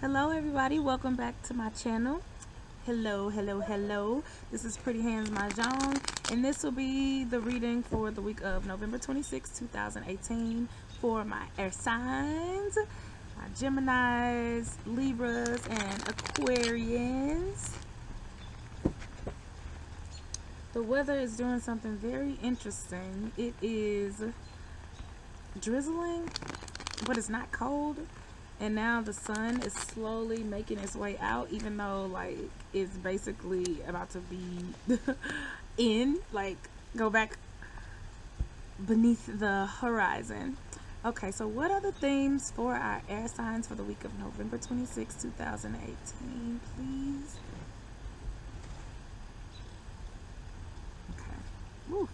Hello everybody, welcome back to my channel. Hello. This is Pretty Hands Mah Jongg, and this will be the reading for the week of November 26, 2018 for my air signs, my Geminis, Libras, and Aquarians. The weather is doing something very interesting. It is drizzling, but it's not cold. And now the sun is slowly making its way out, even though like it's basically about to be go back beneath the horizon. Okay, so what are the themes for our air signs for the week of November 26, 2018, please? Okay. Woo.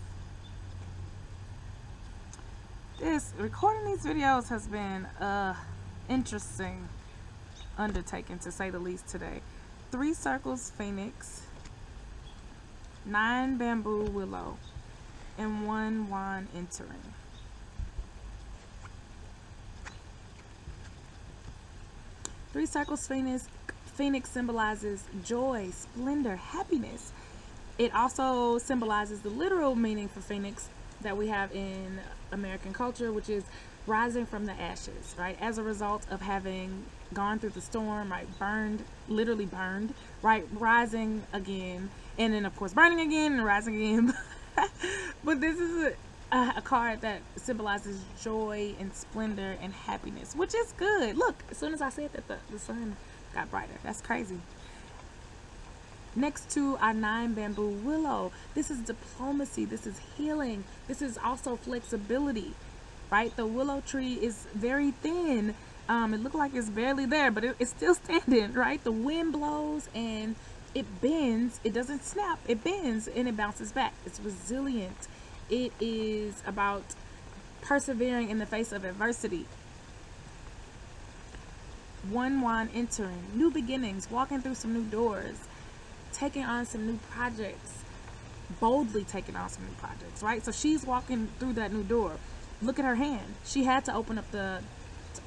Recording these videos has been interesting undertaking, to say the least, today. 3 circles phoenix, 9 bamboo willow, and 1 wand entering. Three circles phoenix symbolizes joy, splendor, happiness. It also symbolizes the literal meaning for phoenix that we have in American culture, which is rising from the ashes, right? As a result of having gone through the storm, right? Literally burned, right? Rising again, and then of course burning again and rising again. But this is a card that symbolizes joy and splendor and happiness, which is good. Look, as soon as I said that, the sun got brighter. That's crazy. Next to our 9 bamboo willow, this is diplomacy, this is healing, this is also flexibility, right? The willow tree is very thin. It looked like it's barely there, but it's still standing, right? The wind blows and it bends. It doesn't snap, it bends and it bounces back. It's resilient. It is about persevering in the face of adversity. 1 wand entering, new beginnings, walking through some new doors, taking on some new projects, boldly taking on some new projects, right? So she's walking through that new door. Look at her hand. She had to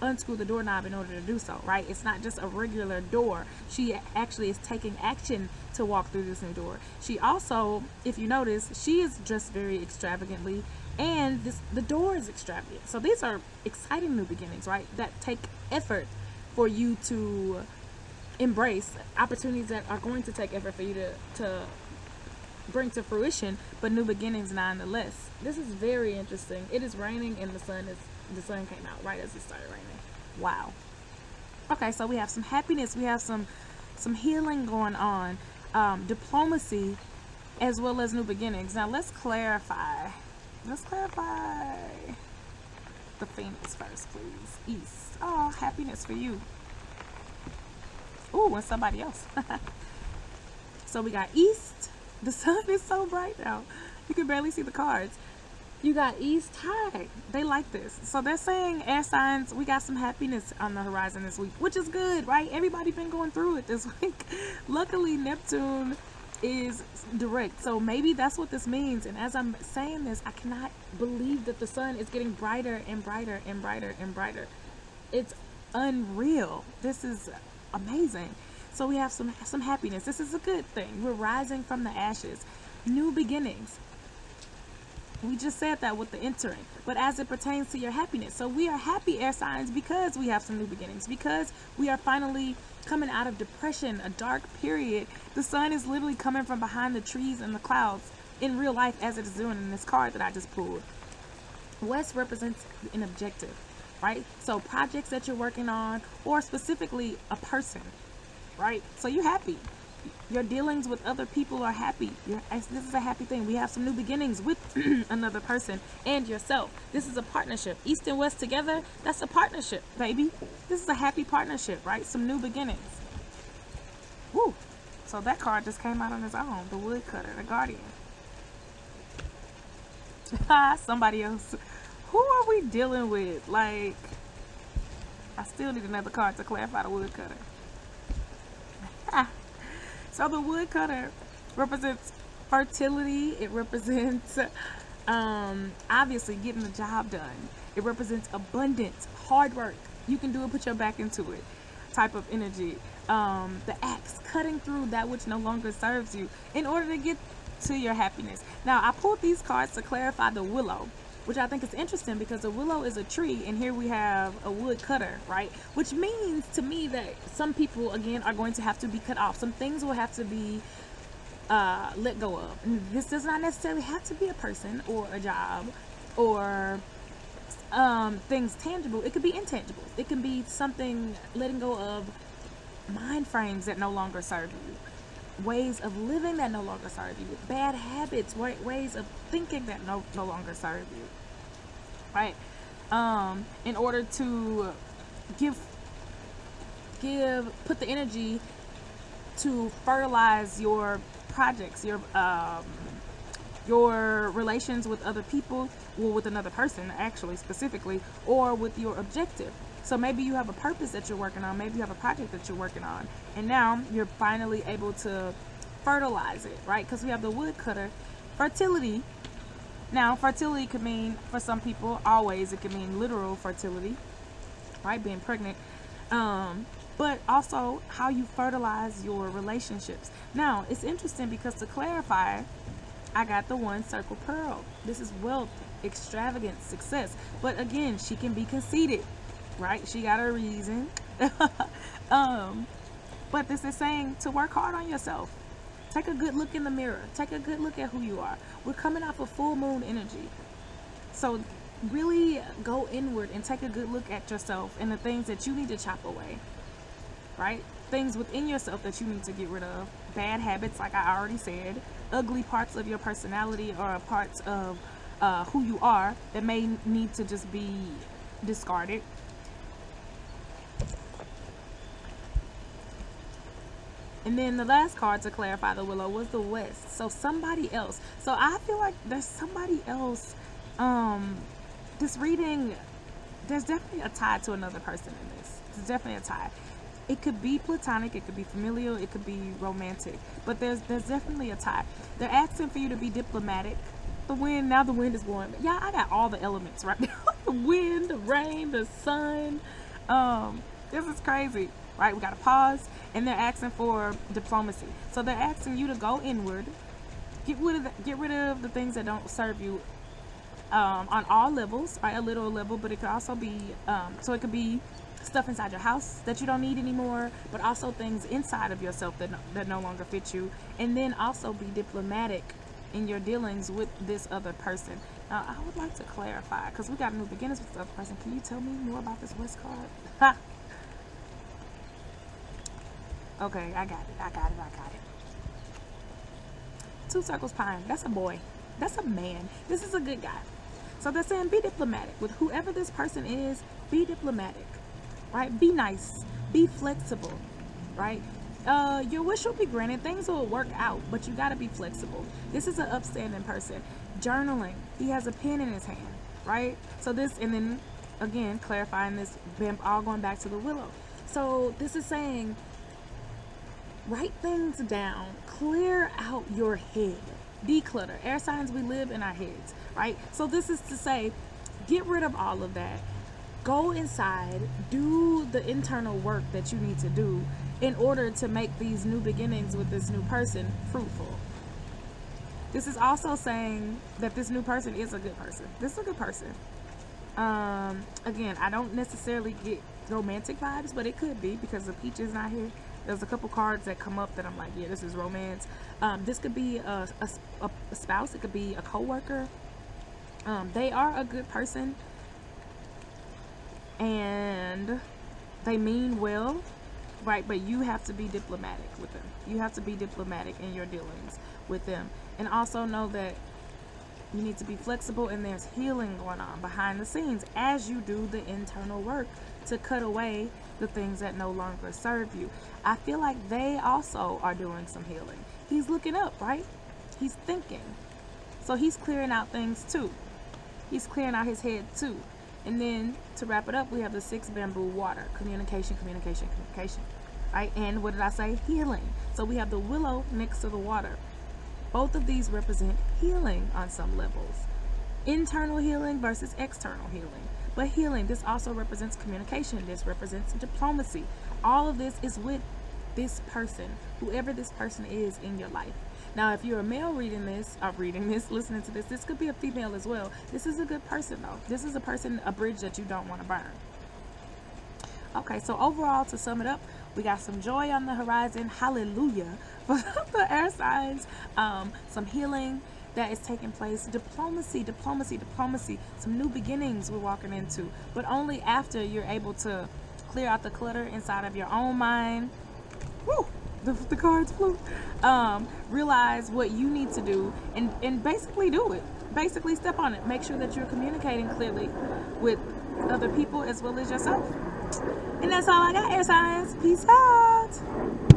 unscrew the doorknob in order to do so, right? It's not just a regular door. She actually is taking action to walk through this new door. She also, if you notice, she is dressed very extravagantly, and the door is extravagant. So these are exciting new beginnings, right? That take effort for you to embrace, opportunities that are going to take effort for you to bring to fruition, but new beginnings nonetheless. This is very interesting. It is raining and the sun came out right as it started raining. Wow. Okay, so we have some happiness, we have some healing going on, diplomacy, as well as new beginnings. Now let's clarify the phoenix first, please. East. Oh, happiness for you. Ooh, and somebody else. So we got east. The sun is so bright now, you can barely see the cards. You got east. Hi, they like this. So they're saying, air signs, we got some happiness on the horizon this week, which is good, right? Everybody been going through it this week. Luckily Neptune is direct, so maybe that's what this means. And as I'm saying this, I cannot believe that the sun is getting brighter and brighter and brighter and brighter. It's unreal. This is amazing. So we have some happiness. This is a good thing. We're rising from the ashes. New beginnings. We just said that with the entering, but as it pertains to your happiness. So we are happy, air signs, because we have some new beginnings, because we are finally coming out of depression, a dark period. The sun is literally coming from behind the trees and the clouds in real life, as it is doing in this card that I just pulled. West represents an objective, right? So projects that you're working on, or specifically a person, right? So you're happy. Your dealings with other people are happy. This is a happy thing. We have some new beginnings with another person and yourself. This is a partnership. East and West together, that's a partnership, baby. This is a happy partnership, right? Some new beginnings. Woo. So that card just came out on its own. The woodcutter, the guardian. Somebody else. Who are we dealing with? Like, I still need another card to clarify the woodcutter. So the woodcutter represents fertility. It represents obviously getting the job done. It represents abundance, hard work. You can do it, put your back into it. type of energy. The axe, cutting through that which no longer serves you in order to get to your happiness. Now, I pulled these cards to clarify the willow, which I think is interesting because a willow is a tree, and here we have a wood cutter, right? Which means to me that some people, again, are going to have to be cut off. Some things will have to be let go of. And this does not necessarily have to be a person or a job or things tangible. It could be intangible. It can be something, letting go of mind frames that no longer serve you, ways of living that no longer serve you, bad habits, ways of thinking that no longer serve you, right? In order to put the energy to fertilize your projects, your relations with other people, or with another person actually specifically, or with your objective. So maybe you have a purpose that you're working on, maybe you have a project that you're working on, and now you're finally able to fertilize it, right? Because we have the woodcutter. Fertility. Now, fertility could mean, for some people, always, it could mean literal fertility, right? Being pregnant. But also how you fertilize your relationships. Now, it's interesting because to clarify, I got the one circle pearl. This is wealth, extravagance, success. But again, she can be conceited, right? She got a reason. But this is saying to work hard on yourself. Take a good look in the mirror. Take a good look at who you are. We're coming off of full moon energy. So really go inward and take a good look at yourself and the things that you need to chop away, right? Things within yourself that you need to get rid of. Bad habits, like I already said. Ugly parts of your personality or parts of who you are that may need to just be discarded. And then the last card to clarify the willow was the west. So somebody else. So I feel like there's somebody else. This reading, there's definitely a tie to another person in this. There's definitely a tie. It could be platonic, it could be familial, it could be romantic. But there's definitely a tie. They're asking for you to be diplomatic. The wind, now the wind is blowing. Yeah, I got all the elements right now. The wind, the rain, the sun. This is crazy. Right, we got to pause, and they're asking for diplomacy. So they're asking you to go inward, get rid of the things that don't serve you, on all levels, right? A literal level, but it could also be, so it could be stuff inside your house that you don't need anymore, but also things inside of yourself that no longer fit you, and then also be diplomatic in your dealings with this other person. Now, I would like to clarify because we got new beginnings with this other person. Can you tell me more about this West card? Ha. Okay, I got it. Two circles pine. That's a boy. That's a man. This is a good guy. So they're saying be diplomatic. With whoever this person is, be diplomatic. Right? Be nice. Be flexible. Right? Your wish will be granted. Things will work out, but you gotta be flexible. This is an upstanding person. Journaling. He has a pen in his hand. Right? So this, and then again, clarifying this, all going back to the willow. So this is saying, write things down, clear out your head, declutter. Air signs, we live in our heads, right? So this is to say, get rid of all of that, go inside, do the internal work that you need to do in order to make these new beginnings with this new person fruitful. This is also saying that this new person is a good person. This is a good person. Again, I don't necessarily get romantic vibes, but it could be because the peach is not here. There's a couple cards that come up that I'm like, yeah, this is romance. This could be a spouse. It could be a coworker. They are a good person and they mean well, right? But you have to be diplomatic with them. You have to be diplomatic in your dealings with them, and also know that you need to be flexible, and there's healing going on behind the scenes as you do the internal work to cut away the things that no longer serve you. I feel like they also are doing some healing. He's looking up, right? He's thinking. So he's clearing out things too. He's clearing out his head too. And then to wrap it up, we have the 6 bamboo water. Communication, communication, communication. Right? And what did I say? Healing. So we have the willow next to the water. Both of these represent healing on some levels. Internal healing versus external healing. But healing, this also represents communication. This represents diplomacy. All of this is with this person, whoever this person is in your life. Now, if you're a male reading this, listening to this, this could be a female as well. This is a good person, though. This is a person, a bridge that you don't want to burn. Okay, so overall, to sum it up, we got some joy on the horizon. Hallelujah. For the air signs, some healing that is taking place. Diplomacy. Some new beginnings we're walking into, but only after you're able to clear out the clutter inside of your own mind. Woo! The cards flew. Realize what you need to do and basically do it. Basically step on it. Make sure that you're communicating clearly with other people as well as yourself. And that's all I got, air signs. Peace out.